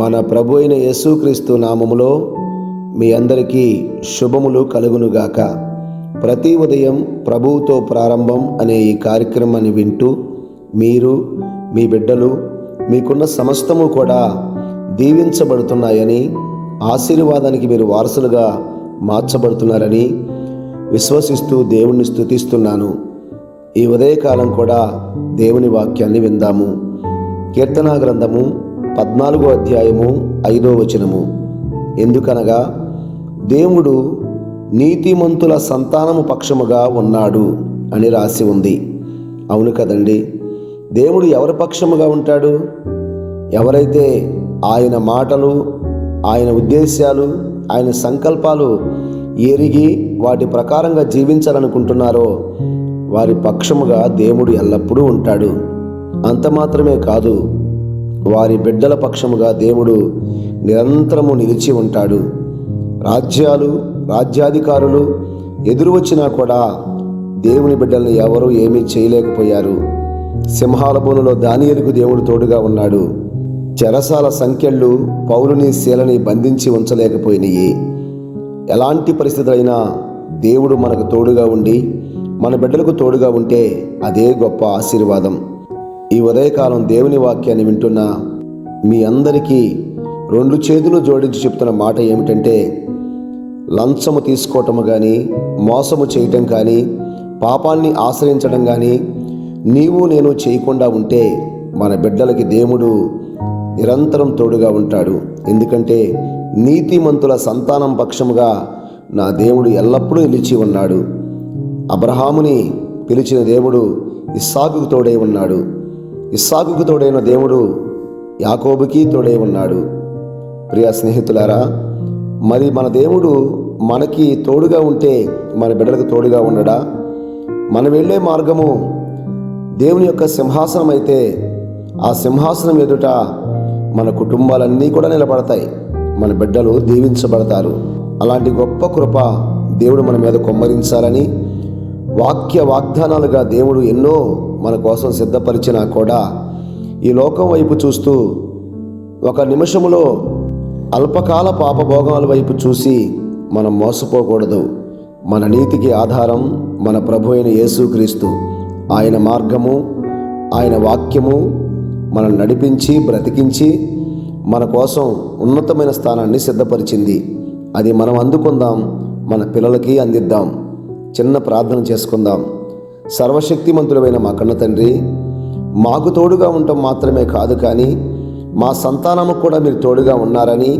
మన ప్రభు అయిన యేసుక్రీస్తు నామములో మీ అందరికీ శుభములు కలుగునుగాక. ప్రతి ఉదయం ప్రభువుతో ప్రారంభం అనే ఈ కార్యక్రమాన్ని వింటూ మీరు, మీ బిడ్డలు, మీకున్న సమస్తము కూడా దీవించబడుతున్నాయని, ఆశీర్వాదానికి మీరు వారసులుగా మార్చబడుతున్నారని విశ్వసిస్తూ దేవుణ్ణి స్తుతిస్తున్నాను. ఈ ఉదయకాలం కూడా దేవుని వాక్యాన్ని విందాము. కీర్తనా గ్రంథము 14వ అధ్యాయము 5వ వచనము. ఎందుకనగా దేవుడు నీతిమంతుల సంతానము పక్షముగా ఉన్నాడు అని రాసి ఉంది. అవును కదండి. దేవుడు ఎవరి పక్షముగా ఉంటాడు? ఎవరైతే ఆయన మాటలు, ఆయన ఉద్దేశాలు, ఆయన సంకల్పాలు ఎరిగి వాటి ప్రకారంగా జీవించాలనుకుంటున్నారో వారి పక్షముగా దేవుడు ఎల్లప్పుడూ ఉంటాడు. అంత మాత్రమే కాదు, వారి బిడ్డల పక్షముగా దేవుడు నిరంతరము నిలిచి ఉంటాడు. రాజ్యాలు, రాజ్యాధికారులు ఎదురు వచ్చినా కూడా దేవుని బిడ్డల్ని ఎవరూ ఏమీ చేయలేకపోయారు. సింహాల బోనులో దానియేలుకు దేవుడు తోడుగా ఉన్నాడు. చెరసాల సంకెళ్ళు పౌలుని శీలని బంధించి ఉంచలేకపోయినాయి. ఎలాంటి పరిస్థితులైనా దేవుడు మనకు తోడుగా ఉండి మన బిడ్డలకు తోడుగా ఉంటే అదే గొప్ప ఆశీర్వాదం. ఈ ఉదయకాలం దేవుని వాక్యాన్ని వింటున్న మీ అందరికీ 2 చేతులు జోడించి చెప్తున్న మాట ఏమిటంటే, లంచము తీసుకోవటము కానీ, మోసము చేయటం కానీ, పాపాన్ని ఆశ్రయించడం కానీ నీవు నేను చేయకుండా ఉంటే మన బిడ్డలకి దేవుడు నిరంతరం తోడుగా ఉంటాడు. ఎందుకంటే నీతిమంతుల సంతానం పక్షముగా నా దేవుడు ఎల్లప్పుడూ నిలిచి ఉన్నాడు. అబ్రహాముని పిలిచిన దేవుడు ఇస్సాకుకు తోడై ఉన్నాడు. ఇస్సాకుకు తోడైన దేవుడు యాకోబుకి తోడై ఉన్నాడు. ప్రియ స్నేహితులారా, మరి మన దేవుడు మనకి తోడుగా ఉంటే మన బిడ్డలకు తోడుగా ఉండడా? మనం వెళ్ళే మార్గము దేవుని యొక్క సింహాసనం అయితే ఆ సింహాసనం ఎదుట మన కుటుంబాలన్నీ కూడా నిలబడతాయి. మన బిడ్డలు దీవించబడతారు. అలాంటి గొప్ప కృప దేవుడు మన మీద కుమ్మరించాలని వాగ్దానాలుగా దేవుడు ఎన్నో మన కోసం సిద్ధపరిచినా కూడా ఈ లోకం వైపు చూస్తూ ఒక నిమిషములో అల్పకాల పాపభోగాల వైపు చూసి మనం మోసపోకూడదు. మన నీతికి ఆధారం మన ప్రభు అయిన యేసుక్రీస్తు. ఆయన మార్గము, ఆయన వాక్యము మనల్ని నడిపించి బ్రతికించి మన కోసం ఉన్నతమైన స్థానాన్ని సిద్ధపరిచింది. అది మనం అందుకుందాం, మన పిల్లలకి అందిద్దాం. చిన్న ప్రార్థన చేసుకుందాం. సర్వశక్తిమంతుడైన మా కన్న తండ్రి, మాకు తోడుగా ఉండటం మాత్రమే కాదు, కానీ మా సంతానము కూడా మీరు తోడుగా ఉన్నారని,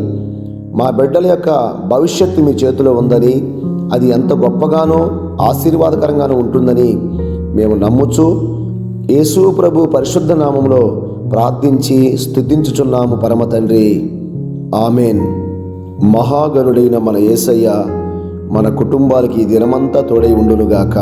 మా బిడ్డల యొక్క భవిష్యత్తు మీ చేతిలో ఉందని, అది ఎంత గొప్పగానో ఆశీర్వాదకరంగానూ ఉంటుందని మేము నమ్ముచు యేసు ప్రభు పరిశుద్ధ నామములో ప్రార్థించి స్తుతించుచున్నాము పరమ తండ్రి. ఆమెన్. మహాగణుడైన మన యేసయ్య మన కుటుంబాలకి దినమంతా తోడై ఉండునుగాక.